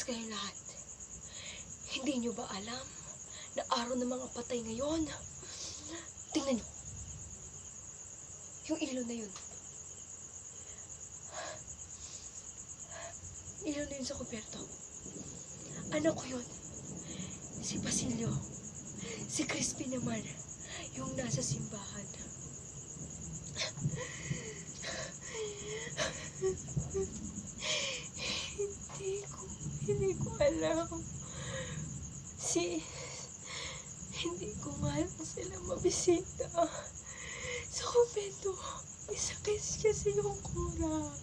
kayong lahat. Hindi nyo ba alam na araw ng mga patay ngayon? Tingnan nyo. Yung ilaw na yun. Ilaw na yun sa kuberto. Anak ko yun. Si Basilio. Si Crispy naman. Yung nasa simbahan. Hindi ko alam. Hindi ko nga alam sila mabisita. Sa kumbento, may sakit kasi yung kura.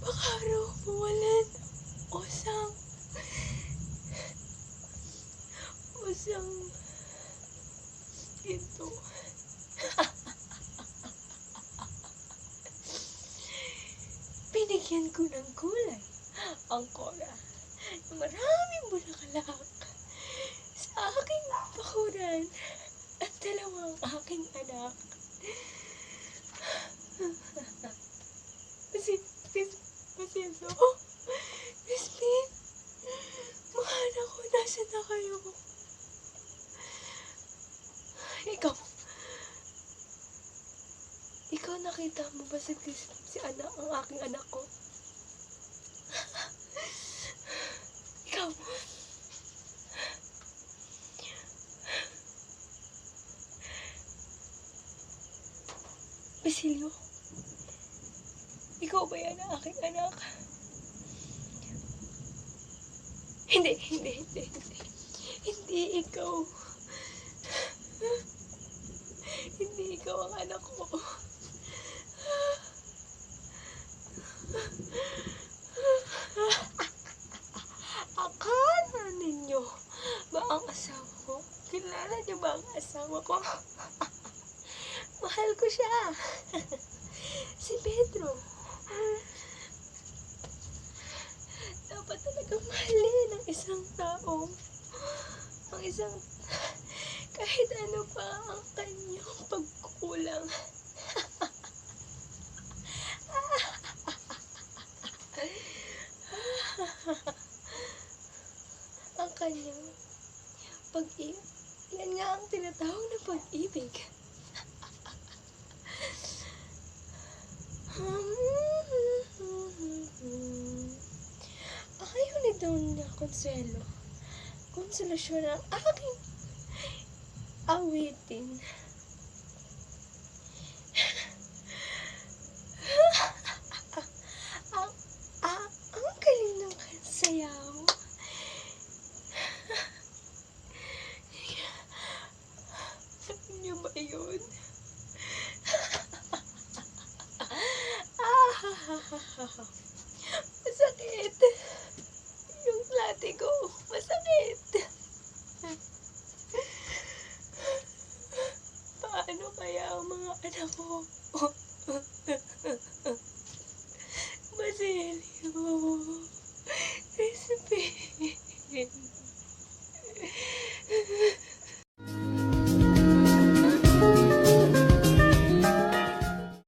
Baka raw mawalan o sang ito. Binigyan ko ng kulay ang kora. Maraming bulaklak sa aking bakuran at dalawang aking anak. Pasensyo. Crispin, mahal ako. Nasaan na kayo? Ikaw nakita mo ba si anak, ang aking anak ko? Ikaw. Basilio, ikaw ba yan ang aking anak? Hindi ikaw. Hindi ikaw ang anak ko. Akala ninyo ba ang asawa ko? Kilala niyo ba ang asawa ko? Mahal ko siya. Si Pedro. Dapat talagang mahalin ang isang tao. Kahit ano pa ang kanyang pagkukulang. Ang kanyang pag-ibig. Yan nga ang tinatawag na pag-ibig. Ayaw ni daw na konsolasyon ang aking awitin. Ang galing ng sayaw. Alam niyo ba yun? Masakit. Yung latigo, masakit. Paano kaya ang mga anak ko? Basilio.